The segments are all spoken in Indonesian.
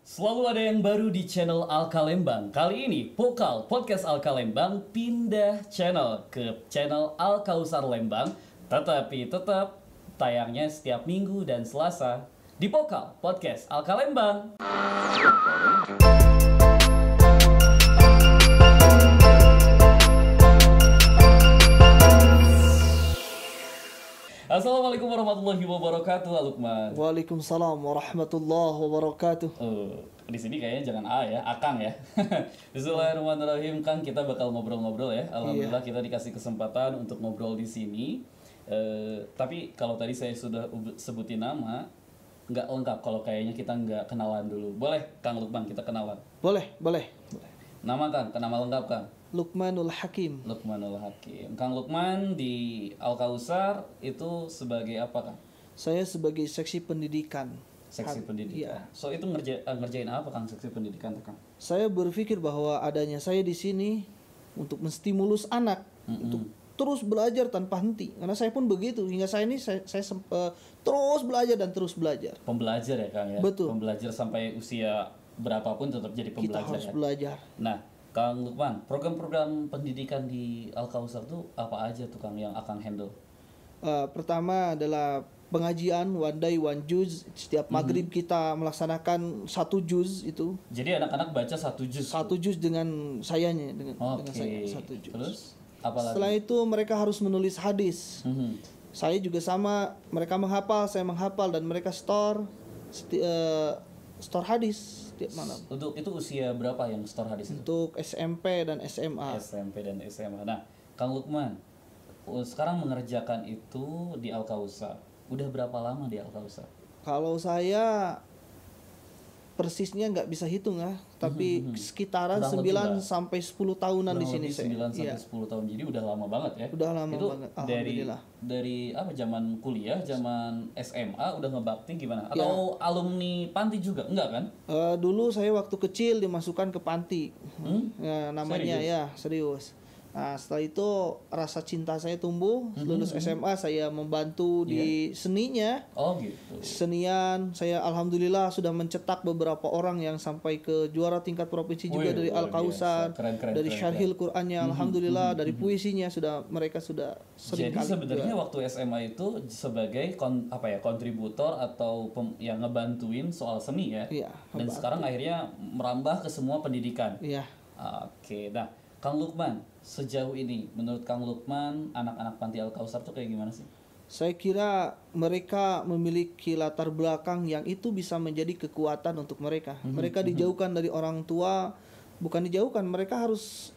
Selalu ada yang baru di channel Alka Lembang. Kali ini, Pokal Podcast Alka Lembang pindah channel ke channel Alka Usar Lembang. Tetapi tetap tayangnya setiap Minggu dan Selasa di Pokal Podcast Alka Lembang. Assalamualaikum warahmatullahi wabarakatuh, Lukman. Waalaikumsalam warahmatullahi wabarakatuh. Di sini kayaknya jangan A ya, Akang ya. Bismillahirrahmanirrahim, Kang, kita bakal ngobrol-ngobrol ya. Alhamdulillah kita dikasih kesempatan untuk ngobrol di sini. Tapi kalau tadi saya sudah sebutin nama, nggak lengkap kalau kayaknya kita nggak kenalan dulu. Boleh, Kang Lukman, kita kenalan? Boleh. Nama Kang, nama lengkap Kang? Lukmanul Hakim. Lukmanul Hakim. Kang Lukman di Al-Kausar itu sebagai apa, Kang? Saya sebagai seksi pendidikan. Seksi pendidikan. Iya. So itu ngerjain apa, Kang, seksi pendidikan, Kang? Saya berpikir bahwa adanya saya di sini untuk menstimulus anak untuk terus belajar tanpa henti. Karena saya pun begitu. Hingga saya ini saya terus belajar dan terus belajar. Pembelajar ya, Kang ya. Betul. Pembelajar sampai usia berapapun tetap jadi Kita pembelajar. harus Ya? belajar. Nah, Kang Lukman, program-program pendidikan di Al-Kausar tuh apa aja tuh, Kang, yang akan handle? Pertama adalah pengajian one day one juz. Setiap maghrib kita melaksanakan satu juz itu. Jadi anak-anak baca satu juz. Satu juz dengan sayanya dengan saya Oke. satu juz. Terus apa lagi? Setelah itu mereka harus menulis hadis. Saya juga sama, mereka menghafal, saya menghafal, dan mereka store hadis setiap malam. Untuk itu usia berapa yang store hadis itu? Untuk SMP dan SMA. SMP dan SMA. Nah, Kang Lukman, sekarang mengerjakan itu di Al-Kausar. Udah berapa lama di Al-Kausar? Kalau saya persisnya nggak bisa hitung ya, tapi sekitaran Kurang 9 lebih lah. sampai 10 tahunan di Kurang sini lebih saya. 9 sampai 10 tahun. Jadi udah lama banget ya. Udah lama itu banget. Alhamdulillah. Dari apa, zaman kuliah, zaman SMA udah ngebakti gimana? Atau alumni panti juga? Enggak kan? Dulu saya waktu kecil dimasukkan ke panti. Ya, namanya Serius? ya serius. Nah, setelah itu rasa cinta saya tumbuh. Lulus SMA saya membantu di seninya. Oh gitu. Senian, saya alhamdulillah sudah mencetak beberapa orang yang sampai ke juara tingkat provinsi juga dari luar Al-Kausar, biasa. Keren, dari keren. Syarhil Qur'annya, alhamdulillah, dari puisinya mereka sudah sering Jadi kali sebenarnya juga. waktu SMA itu sebagai kontributor atau yang ngebantuin soal seni ya. Iya, Dan sekarang akhirnya merambah ke semua pendidikan. Iya. Oke, nah Kang Lukman, sejauh ini menurut Kang Lukman anak-anak panti Al-Kausar tuh kayak gimana sih? Saya kira mereka memiliki latar belakang yang itu bisa menjadi kekuatan untuk mereka. Mereka dijauhkan dari orang tua, bukan dijauhkan, mereka harus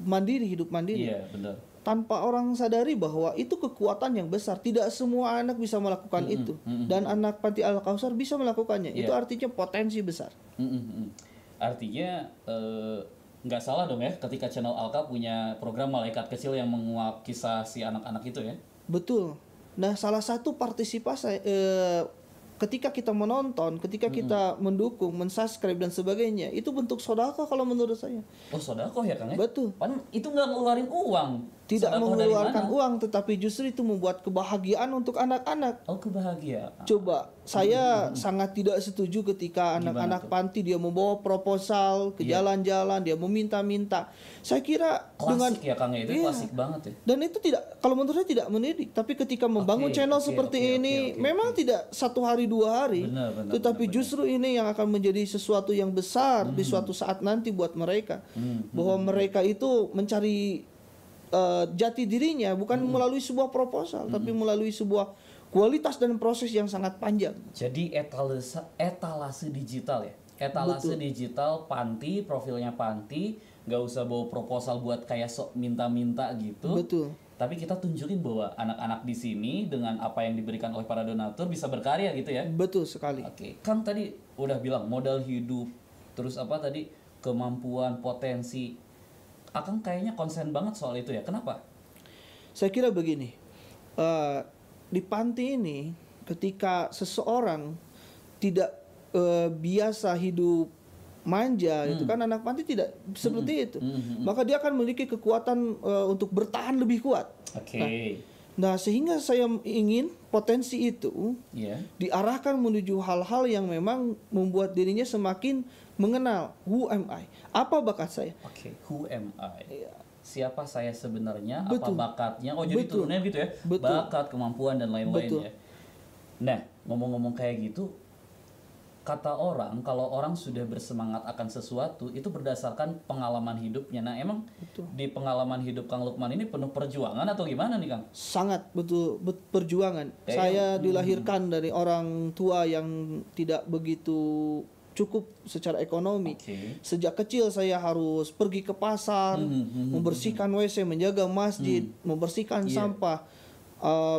mandiri, hidup mandiri. Iya, benar. Tanpa orang sadari bahwa itu kekuatan yang besar. Tidak semua anak bisa melakukan itu. Dan anak panti Al-Kausar bisa melakukannya. Itu artinya potensi besar. Artinya nggak salah dong ya ketika channel Alka punya program Malaikat Kecil yang menguak kisah si anak-anak itu ya? Betul. Nah, salah satu partisipasi ketika kita menonton, ketika kita mendukung, mensubscribe dan sebagainya, itu bentuk sedekah kalau menurut saya. Oh, sedekah ya, Kang ya? Betul. Pan itu nggak ngeluarin uang. Tidak Sedekah dari mengeluarkan mana? uang, tetapi justru itu membuat kebahagiaan untuk anak-anak. Oh, kebahagiaan. Coba, saya sangat tidak setuju ketika anak-anak panti dia membawa proposal ke jalan-jalan, dia meminta-minta. Saya kira Klasik ya, Kang ya? Itu Iya. klasik banget ya. dan itu tidak, kalau menurut saya tidak mendidik. Tapi ketika membangun channel seperti ini, memang tidak 1 hari 2 hari, Benar, tetapi justru ini yang akan menjadi sesuatu yang besar di suatu saat nanti buat mereka, bahwa mereka itu mencari jati dirinya bukan melalui sebuah proposal, tapi melalui sebuah kualitas dan proses yang sangat panjang. Jadi etalase digital ya. Etalase digital panti, profilnya panti, nggak usah bawa proposal buat kayak sok minta-minta gitu. Betul. Tapi kita tunjukin bahwa anak-anak di sini dengan apa yang diberikan oleh para donatur bisa berkarya gitu ya. Betul sekali. Oke, kan tadi udah bilang modal hidup, terus apa tadi, kemampuan, potensi. Akang kayaknya konsen banget soal itu ya. Kenapa? Saya kira begini, di panti ini ketika seseorang tidak biasa hidup manja, itu kan anak panti tidak seperti itu, maka dia akan memiliki kekuatan untuk bertahan lebih kuat. Oke. Nah, sehingga saya ingin potensi itu Iya. diarahkan menuju hal-hal yang memang membuat dirinya semakin mengenal who am I, apa bakat saya. Oke, who am I? Iya. Siapa saya sebenarnya, Betul. apa bakatnya? Oh, jadi Betul. turunnya gitu ya. Betul. Bakat, kemampuan dan lain-lain Betul. ya. Nah, ngomong-ngomong kayak gitu, kata orang kalau orang sudah bersemangat akan sesuatu itu berdasarkan pengalaman hidupnya. Nah, emang Betul. di pengalaman hidup Kang Lukman ini penuh perjuangan atau gimana nih, Kang? Sangat betul perjuangan. Kayak- Saya dilahirkan dari orang tua yang tidak begitu cukup secara ekonomi. Oke. Sejak kecil saya harus pergi ke pasar, membersihkan WC, menjaga masjid, membersihkan Iya. sampah.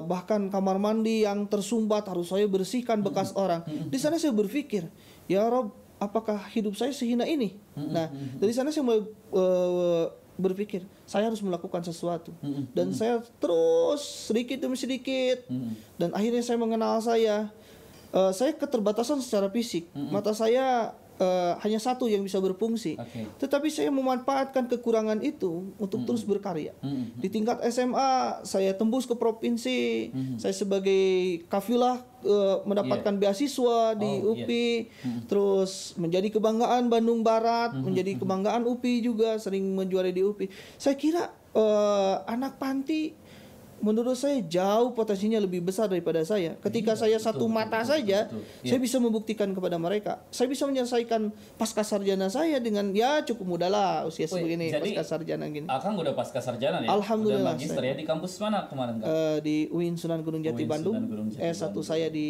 Bahkan kamar mandi yang tersumbat harus saya bersihkan bekas orang. Di sana saya berpikir, ya Rob, apakah hidup saya sehina ini? Nah, dari sana saya mulai berpikir, saya harus melakukan sesuatu. Dan saya terus sedikit demi sedikit, dan akhirnya saya mengenal saya keterbatasan secara fisik. Mata saya hanya satu yang bisa berfungsi. Oke. Tetapi saya memanfaatkan kekurangan itu untuk terus berkarya. Di tingkat SMA saya tembus ke provinsi. Saya sebagai kafilah mendapatkan beasiswa di Oh, UPI. Terus menjadi kebanggaan Bandung Barat, menjadi kebanggaan UPI juga, sering menjuarai di UPI. Saya kira anak panti menurut saya jauh potensinya lebih besar daripada saya. Ketika saya satu mata saja, saya bisa membuktikan kepada mereka. Saya bisa menyelesaikan pasca sarjana saya dengan ya cukup mudah lah usia sebegini jadi pasca sarjana gini. Akang udah pasca sarjana ya? Alhamdulillah, Udah magister ya di kampus mana kemarin, Kang? Di UIN Sunan Gunung Jati UIN Bandung. Sunan Gunung Jati S1 Bandung. saya di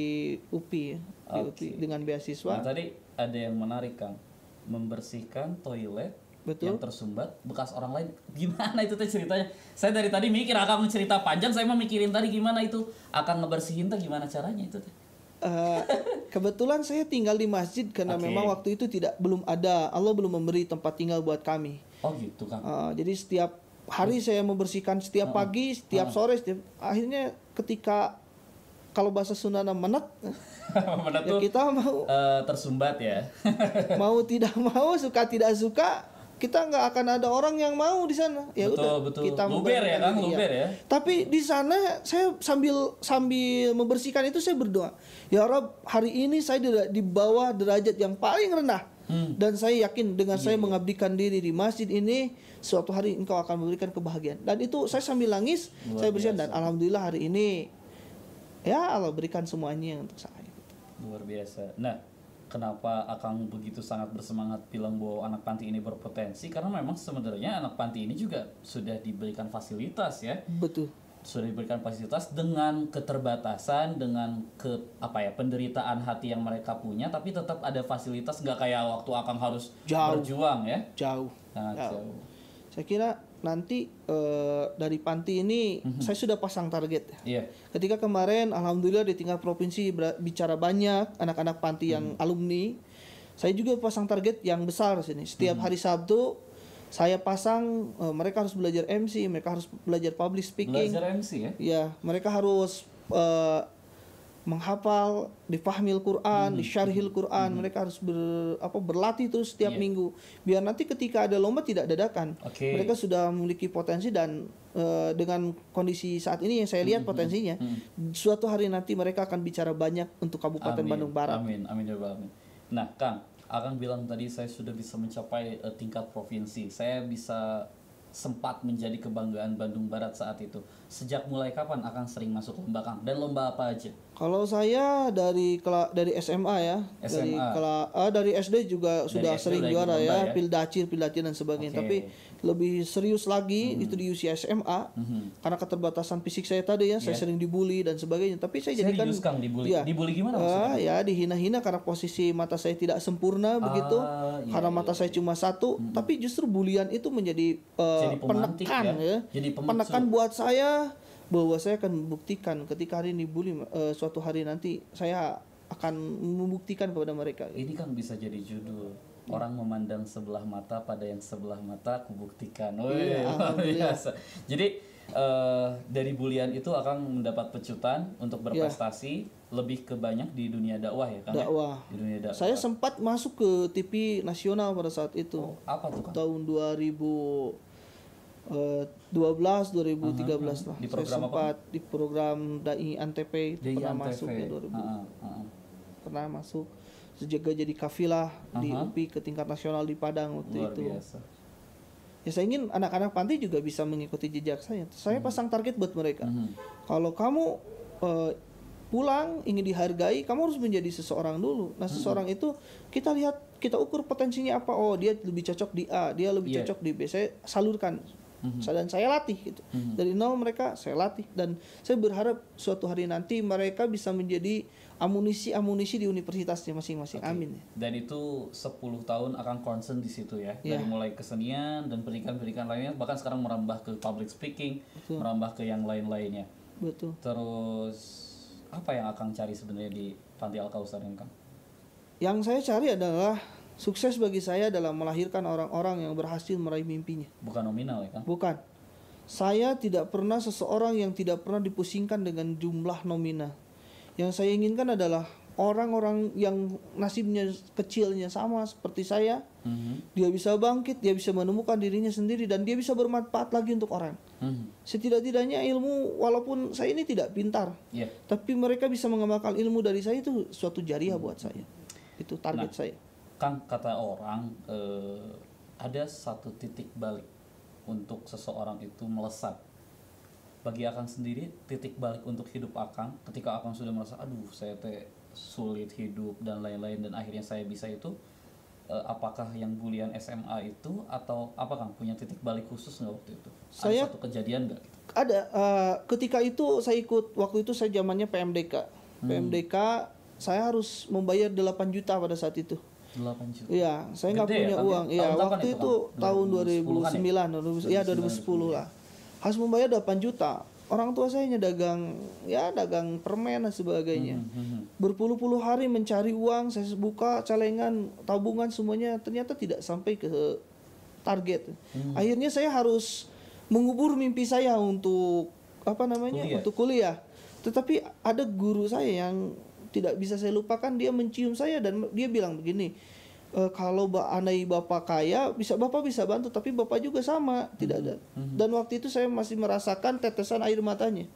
UPI, di Oke. UPI dengan Nah, beasiswa. tadi ada yang menarik, Kang. Membersihkan toilet Betul. yang tersumbat bekas orang lain. Gimana itu teh ceritanya? Saya dari tadi mikir Akang cerita panjang, saya mah mikirin tadi gimana itu Akang ngebersihin teh gimana caranya itu teh. Kebetulan saya tinggal di masjid karena Oke. memang waktu itu belum ada, Allah belum memberi tempat tinggal buat kami. Oh gitu, Kang. Jadi setiap hari saya membersihkan, setiap pagi, setiap sore, akhirnya ketika kalau bahasa Sunda menet, Mana ya tuh kita mau tersumbat ya. mau tidak mau, suka tidak suka, kita nggak akan ada orang yang mau di sana. Ya udah, betul. kita Luber ya, membersihkan Kang, diri, luber ya. Tapi di sana saya sambil membersihkan itu saya berdoa, ya Rob, hari ini saya di bawah derajat yang paling rendah. Dan saya yakin dengan saya mengabdikan diri di masjid ini, suatu hari engkau akan memberikan kebahagiaan. Dan itu saya sambil nangis, Luar saya bersihkan, biasa. dan alhamdulillah hari ini ya Allah berikan semuanya untuk saya. Luar biasa. Nah, kenapa Akang begitu sangat bersemangat bilang bahwa anak panti ini berpotensi? Karena memang sebenarnya anak panti ini juga sudah diberikan fasilitas ya. Betul. Sudah diberikan fasilitas dengan keterbatasan, dengan penderitaan hati yang mereka punya, tapi tetap ada fasilitas, nggak kayak waktu Akang harus Jauh. berjuang ya. Jauh. Sangat Jauh. jauh. Saya kira nanti dari panti ini saya sudah pasang target. Iya. Ketika kemarin alhamdulillah di tingkat provinsi bicara banyak anak-anak panti yang alumni, saya juga pasang target yang besar sini. Setiap hari Sabtu saya pasang mereka harus belajar MC, mereka harus belajar public speaking. Belajar MC ya. Ya, mereka harus menghafal, difahmil Quran, disyarhil Quran, mereka harus berlatih terus setiap minggu. Biar nanti ketika ada lomba tidak dadakan. Oke. Mereka sudah memiliki potensi dan dengan kondisi saat ini yang saya lihat potensinya, suatu hari nanti mereka akan bicara banyak untuk Kabupaten Bandung Barat. Amin, amin ya Rabbal alamin. Nah, Kang, Akang bilang tadi saya sudah bisa mencapai tingkat provinsi. Saya bisa sempat menjadi kebanggaan Bandung Barat saat itu. Sejak mulai kapan Akang sering masuk lomba, Kang? Dan lomba apa aja? Kalau saya dari SMA ya, SMA. dari SD juga sudah SD sering udah ikut juara lomba ya, ya? Pildacir dan sebagainya. Oke. Tapi lebih serius lagi itu di usia SMA, karena keterbatasan fisik saya tadi ya, saya sering dibully dan sebagainya. Tapi saya jadikan Serius, Kang, dibully? ya, Dibully gimana maksudnya? ya dihina-hina karena posisi mata saya tidak sempurna begitu, iya, karena mata saya cuma satu. Tapi justru bulian itu menjadi Jadi pemantik penekan ya? ya, Jadi pemicu. penekan buat saya bahwa saya akan membuktikan ketika hari ini bully, suatu hari nanti saya akan membuktikan kepada mereka. Ini kan bisa jadi judul. Orang memandang sebelah mata pada yang sebelah mata kubuktikan. Wih, Iya, luar biasa. Jadi dari bulian itu akan mendapat pecutan untuk berprestasi lebih ke banyak di dunia dakwah ya kan? Dakwah. Di dunia dakwah. Saya sempat masuk ke TV nasional pada saat itu. Apa tuh, Kang? Tahun 2000 2013 lah. Di Saya program apa? sempat di program Dai Antp itu Dai pernah Antv. masuk ya 2000. Heeh. Pernah masuk juga jadi kafilah di UPI ke tingkat nasional di Padang waktu Luar itu. biasa. Ya saya ingin anak-anak panti juga bisa mengikuti jejak saya. Saya pasang target buat mereka. Kalau kamu pulang ingin dihargai, kamu harus menjadi seseorang dulu. Nah, seseorang itu kita lihat, kita ukur potensinya apa. Oh, dia lebih cocok di A, dia lebih cocok di B. Saya salurkan. Dan saya latih gitu. Dari nol mereka saya latih, dan saya berharap suatu hari nanti mereka bisa menjadi amunisi di universitasnya masing-masing. Amin. Dan itu 10 tahun akan concern di situ ya. Dari mulai kesenian dan pendidikan-pendidikan lainnya, bahkan sekarang merambah ke public speaking, merambah ke yang lain-lainnya. Betul. Terus apa yang akan cari sebenarnya di Panti Al-Kautsar ini, Kang? Yang saya cari adalah sukses bagi saya dalam melahirkan orang-orang yang berhasil meraih mimpinya. Bukan nominal ya, Kang? Bukan. Saya tidak pernah seseorang yang tidak pernah dipusingkan dengan jumlah nominal. Yang saya inginkan adalah orang-orang yang nasibnya kecilnya sama seperti saya. Dia bisa bangkit, dia bisa menemukan dirinya sendiri, dan dia bisa bermanfaat lagi untuk orang. Setidak-tidaknya ilmu, walaupun saya ini tidak pintar, tapi mereka bisa mengamalkan ilmu dari saya, itu suatu jariah buat saya. Itu target saya. Kang, kata orang ada satu titik balik untuk seseorang itu melesat. Bagi Akang sendiri, titik balik untuk hidup Akang ketika Akang sudah merasa aduh saya sulit hidup dan lain-lain, dan akhirnya saya bisa itu, apakah yang bulian SMA itu atau apa, Kang? Punya titik balik khusus nggak waktu itu? Ada satu kejadian nggak? Ada. Ketika itu saya ikut, waktu itu saya zamannya PMDK. PMDK saya harus membayar 8 juta pada saat itu. 8 juta. Iya, saya nggak punya uang. Iya, waktu itu tahun 2009, 2010 lah. Harus membayar 8 juta. Orang tua saya hanya dagang permen dan sebagainya. Berpuluh-puluh hari mencari uang, saya buka celengan, tabungan semuanya, ternyata tidak sampai ke target. Akhirnya saya harus mengubur mimpi saya untuk untuk kuliah. Tetapi ada guru saya yang tidak bisa saya lupakan, dia mencium saya dan dia bilang begini, kalau andai bapak kaya, bapak bisa bantu, tapi bapak juga sama, tidak ada. Dan waktu itu saya masih merasakan tetesan air matanya.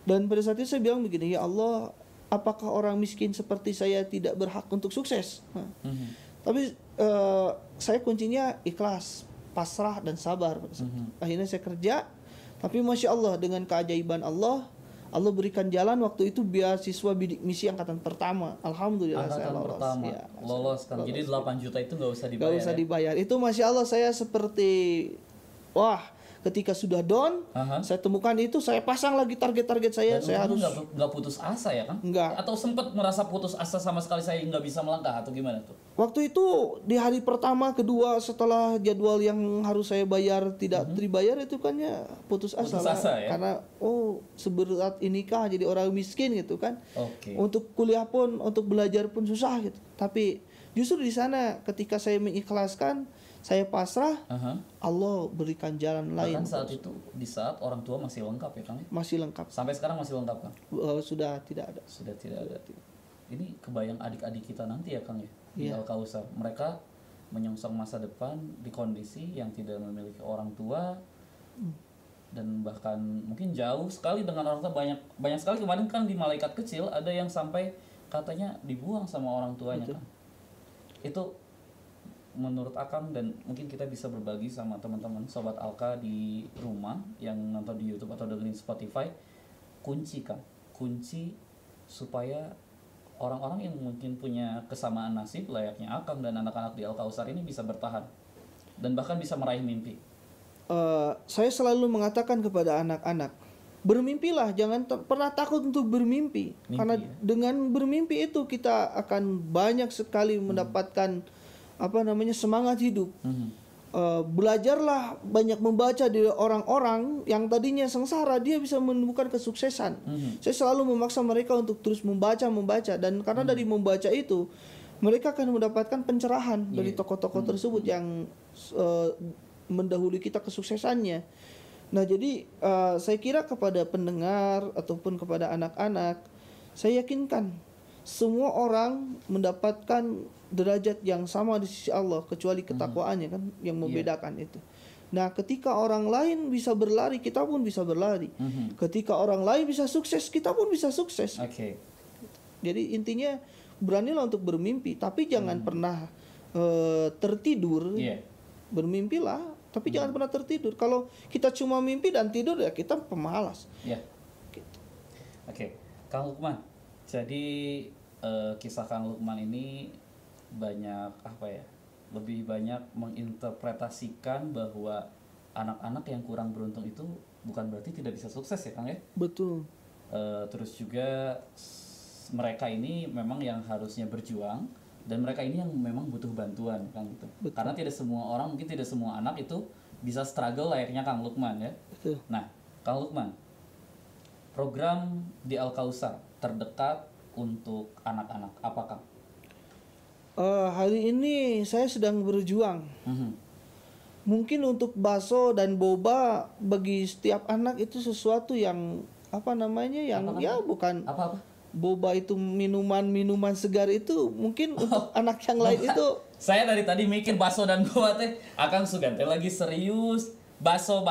Dan pada saat itu saya bilang begini, ya Allah, apakah orang miskin seperti saya tidak berhak untuk sukses? Tapi saya kuncinya ikhlas, pasrah dan sabar. Akhirnya saya kerja, tapi masya Allah dengan keajaiban Allah berikan jalan. Waktu itu beasiswa bidik misi angkatan pertama. Alhamdulillah saya lolos. Lolos kan. Jadi 8 juta itu nggak usah dibayar. Nggak usah dibayar. Itu masya Allah saya seperti ketika sudah down, saya temukan itu, saya pasang lagi target-target saya. Dan saya harus nggak putus asa ya, Kang? Nggak. Atau sempat merasa putus asa sama sekali, saya nggak bisa melangkah atau gimana tuh? Waktu itu di hari pertama, kedua, setelah jadwal yang harus saya bayar tidak dibayar, itu kan ya putus asa ya? Karena seberat inikah jadi orang miskin gitu kan. Untuk kuliah pun, untuk belajar pun susah gitu. Tapi justru di sana ketika saya mengikhlaskan, saya pasrah, Allah berikan jalan lain. Bahkan saat itu, di saat orang tua masih lengkap ya, Kang? Masih lengkap. Sampai sekarang masih lengkap, Kang? Sudah tidak ada. Sudah tidak ada. Ini kebayang adik-adik kita nanti ya, Kang ya? Di Al-Kautsar. Mereka menyongsong masa depan di kondisi yang tidak memiliki orang tua, dan bahkan mungkin jauh sekali dengan orang tua. Banyak sekali kemarin kan di Malaikat Kecil ada yang sampai katanya dibuang sama orang tuanya, Kang. Itu menurut Akang, dan mungkin kita bisa berbagi sama teman-teman sobat Alka di rumah yang nonton di YouTube atau dengerin Spotify, kunci supaya orang-orang yang mungkin punya kesamaan nasib layaknya Akang dan anak-anak di Al-Kautsar ini bisa bertahan dan bahkan bisa meraih mimpi. Saya selalu mengatakan kepada anak-anak, bermimpilah, jangan pernah takut untuk bermimpi. Karena dengan bermimpi itu kita akan banyak sekali mendapatkan semangat hidup. Belajarlah banyak membaca dari orang-orang yang tadinya sengsara, dia bisa menemukan kesuksesan. Saya selalu memaksa mereka untuk terus membaca, dan karena dari membaca itu mereka akan mendapatkan pencerahan dari tokoh-tokoh tersebut yang mendahului kita kesuksesannya. Nah, jadi saya kira kepada pendengar ataupun kepada anak-anak, saya yakinkan semua orang mendapatkan derajat yang sama di sisi Allah, kecuali ketakwaannya kan yang membedakan itu. Nah, ketika orang lain bisa berlari, kita pun bisa berlari. Ketika orang lain bisa sukses, kita pun bisa sukses. Oke. Jadi intinya beranilah untuk bermimpi, tapi jangan pernah tertidur. Iya. Bermimpilah, tapi jangan pernah tertidur. Kalau kita cuma mimpi dan tidur, ya kita pemalas. Iya. Oke, Kang Lukman. Jadi kisah Kang Lukman ini banyak apa ya? Lebih banyak menginterpretasikan bahwa anak-anak yang kurang beruntung itu bukan berarti tidak bisa sukses ya Kang ya. Betul. Terus juga mereka ini memang yang harusnya berjuang dan mereka ini yang memang butuh bantuan Kang gitu. Betul. Karena tidak semua orang, mungkin tidak semua anak itu bisa struggle layaknya Kang Lukman ya. Betul. Nah, Kang Lukman, program di Al-Kausar terdekat untuk anak-anak apa Kang? Hari ini saya sedang berjuang. Mungkin untuk bakso dan boba bagi setiap anak itu sesuatu yang apa namanya, yang Apa, ya bukan Apa-apa? boba itu minuman segar itu mungkin untuk anak yang lain itu Saya dari tadi mikir bakso dan boba teh, Akang Sugante lagi serius. Bakso,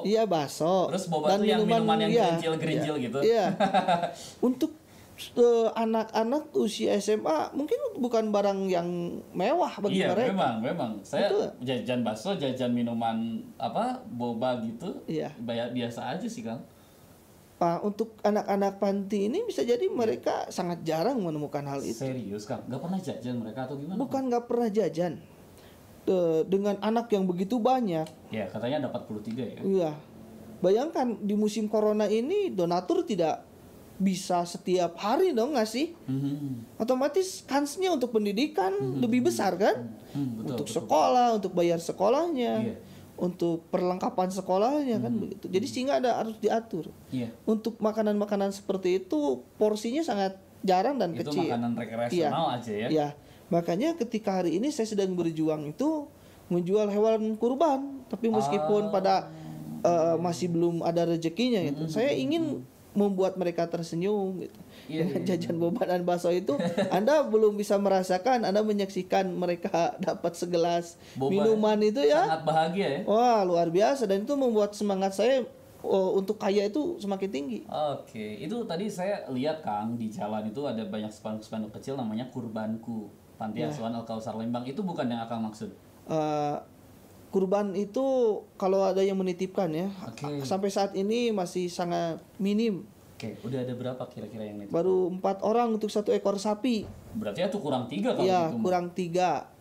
iya bakso. terus boba tuh yang minuman yang iya, gerinjil gitu. Iya. Untuk anak-anak usia SMA mungkin bukan barang yang mewah bagi Iya, mereka. memang. Saya Betul. jajan bakso, jajan minuman apa, boba gitu. Iya. Bayar biasa aja sih, Kang. Untuk anak-anak panti ini bisa jadi mereka sangat jarang menemukan hal itu. Serius, Kang? Gak pernah jajan mereka atau gimana? Bukan nggak pernah jajan. Dengan anak yang begitu banyak, Ya, katanya ada 43 ya. iya. Bayangkan di musim corona ini donatur tidak bisa setiap hari dong ngasih. Otomatis kansnya untuk pendidikan lebih besar kan? Untuk sekolah, untuk bayar sekolahnya, Iya. untuk perlengkapan sekolahnya kan begitu. Jadi sehingga harus diatur. Iya. Untuk makanan-makanan seperti itu porsinya sangat jarang dan Itu kecil. makanan rekreasional aja ya. Ya, makanya ketika hari ini saya sedang berjuang itu menjual hewan kurban, tapi meskipun pada masih belum ada rezekinya gitu. Saya ingin membuat mereka tersenyum gitu. Iya, Dengan jajan boba dan bakso itu Anda belum bisa merasakan, Anda menyaksikan mereka dapat segelas Boba minuman itu ya. Sangat bahagia ya. Wah, luar biasa dan itu membuat semangat saya untuk kaya itu semakin tinggi. Oke, itu tadi saya lihat Kang di jalan itu ada banyak spanduk-spanduk kecil namanya Kurbanku, Panti Asuhan Al-Kausar Lembang. Itu bukan yang Akang maksud. Kurban itu kalau ada yang menitipkan ya, Oke. sampai saat ini masih sangat minim. Oke, udah ada berapa kira-kira yang itu? Baru 4 orang untuk 1 ekor sapi. Berarti itu kurang 3 kalau Ya, gitu. kurang 3.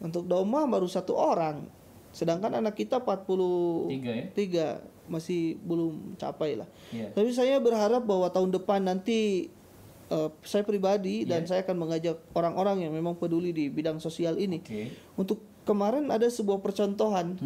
Untuk domba baru 1 orang. Sedangkan anak kita 43 3 ya? masih belum capai lah. Iya. Tapi saya berharap bahwa tahun depan nanti saya pribadi dan saya akan mengajak orang-orang yang memang peduli di bidang sosial ini. Oke. Untuk kemarin ada sebuah percontohan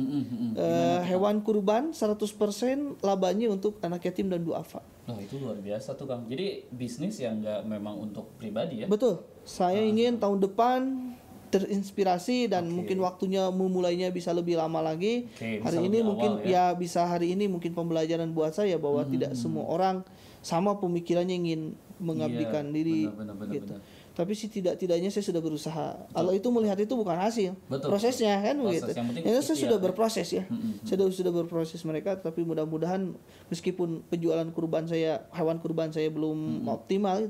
hewan kurban 100% labanya untuk anak yatim dan duafa. Nah, itu luar biasa tuh Kang. Jadi bisnis yang nggak memang untuk pribadi ya? Betul. Saya ingin tahun depan terinspirasi dan mungkin waktunya memulainya bisa lebih lama lagi. Oke, bisa Hari ini lebih mungkin awal ya bisa hari ini mungkin pembelajaran buat saya bahwa tidak semua orang sama pemikirannya ingin mengabdikan diri benar, gitu. Tapi sih tidaknya saya sudah berusaha. Allah itu melihat itu bukan hasil, Betul, prosesnya kan Proses. begitu. Yang penting Ya, saya ikhtiar, sudah ya. berproses ya. Saya sudah berproses mereka, tapi mudah-mudahan meskipun penjualan kurban saya, hewan kurban saya belum optimal,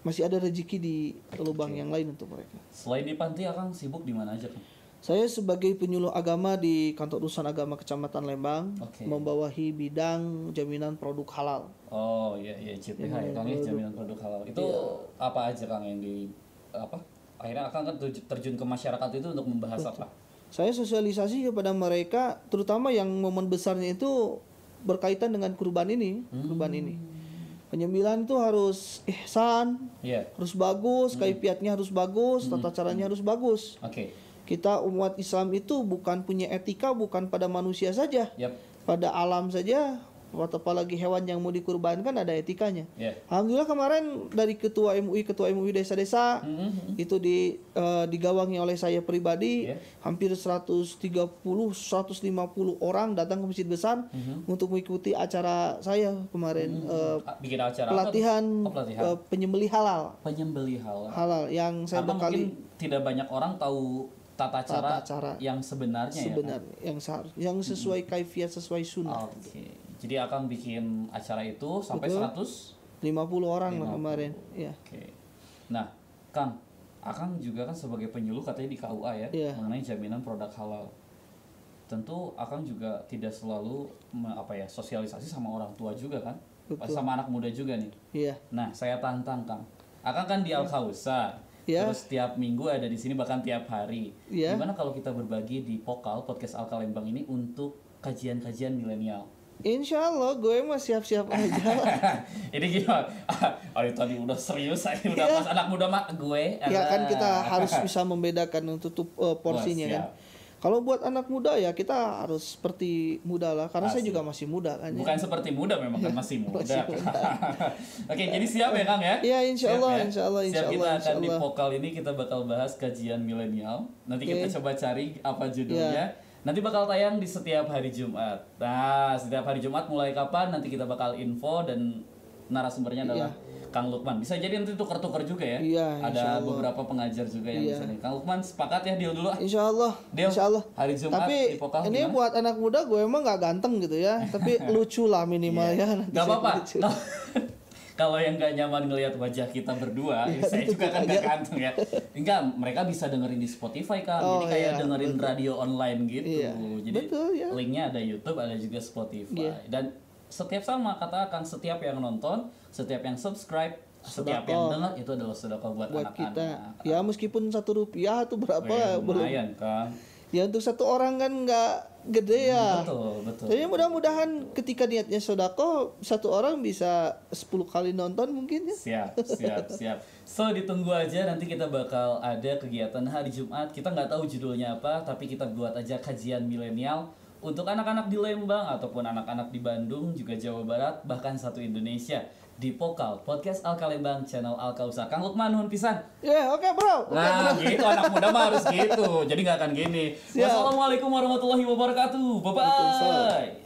masih ada rezeki di lubang yang lain untuk mereka. Selain di panti, Akang sibuk di mana aja Kang? Saya sebagai penyuluh agama di Kantor Urusan Agama Kecamatan Lembang, Oke. membawahi bidang jaminan produk halal. Oh iya JPH ya Kang ya, jaminan produk halal. Itu apa aja Kang yang di apa? Akhirnya Akang kan terjun ke masyarakat itu untuk membahas apa? Saya sosialisasi kepada mereka, terutama yang momen besarnya itu berkaitan dengan kurban ini, Penyembelihan itu harus ihsan, Iya. harus bagus, kaifiatnya harus bagus, tata caranya harus bagus. Oke. Kita umat Islam itu bukan punya etika, bukan pada manusia saja, Yap. pada alam saja. Apalagi hewan yang mau dikurbankan ada etikanya. Ya. Alhamdulillah kemarin dari ketua MUI desa-desa itu digawangi oleh saya pribadi, hampir 130-150 orang datang ke Masjid Besar untuk mengikuti acara saya kemarin, Bikin acara pelatihan, apa? Oh, pelatihan. penyembelih halal. Penyembelih halal. Halal yang saya Karena bekali. mungkin tidak banyak orang tahu tata cara yang sebenarnya yang sesuai kaifiat, sesuai sunnah. Oke. Jadi Akang bikin acara itu sampai 150 orang lah kemarin. Ya. Oke. Nah, Kang, Akang juga kan sebagai penyuluh katanya di KUA ya, mengenai jaminan produk halal. Tentu Akang juga tidak selalu sosialisasi sama orang tua juga kan? Betul. Sama anak muda juga nih. Iya. Nah, saya tantang Kang. Akang kan di Al-Kausar. Terus tiap minggu ada di sini, bahkan tiap hari. Gimana kalau kita berbagi di Pokal Podcast Al-Kalembang ini untuk kajian-kajian milenial? Insya Allah gue mah siap-siap aja. Ini gimana? Tadi udah serius, udah pas anak muda mah gue. Ya kan kita harus bisa membedakan untuk porsinya kan. Kalau buat anak muda ya kita harus seperti muda lah, karena saya juga masih muda kan. Bukan seperti muda, memang kan masih muda. Oke, jadi siap ya Kang ya? Iya, insya Allah. Siap, kita akan di Pokal ini kita bakal bahas kajian milenial. Nanti kita coba cari apa judulnya. Nanti bakal tayang di setiap hari Jumat. Nah, setiap hari Jumat mulai kapan nanti kita bakal info, dan narasumbernya adalah Kang Lukman. Bisa jadi nanti tuker-tuker juga ya. Ada beberapa pengajar juga yang bisa nih. Kang Lukman sepakat ya, deal dulu. Insya Allah. Hari Jumat. Tapi di Pokal ini gimana? Buat anak muda gue emang nggak ganteng gitu ya. Tapi lucu lah minimal ya. Gak apa-apa. Kalau yang gak nyaman ngelihat wajah kita berdua, saya juga kan gak ganteng ya. Enggak, mereka bisa dengerin di Spotify kan. Jadi kayak dengerin radio online gitu. Jadi linknya ada YouTube, ada juga Spotify. Dan setiap sama kata Kang, setiap yang nonton, setiap yang subscribe, setiap yang dengar itu adalah sedekah buat anak-anak kita. Ya meskipun Rp1 tuh berapa lumayan Kang. Ya untuk satu orang kan nggak gede ya. Betul. Jadi mudah-mudahan ketika niatnya sodako, satu orang bisa 10 kali nonton mungkin ya. Siap. So ditunggu aja, nanti kita bakal ada kegiatan hari Jumat. Kita nggak tahu judulnya apa, tapi kita buat aja kajian milenial untuk anak-anak di Lembang ataupun anak-anak di Bandung, juga Jawa Barat, bahkan satu Indonesia, di Pokal Podcast Al-Kalembang, channel Al-Kausar. Kang Lukman, nuhun pisan. Oke, bro. Nah, gitu anak muda mah harus gitu. Jadi nggak akan gini. Wassalamualaikum warahmatullahi wabarakatuh. Bye-bye.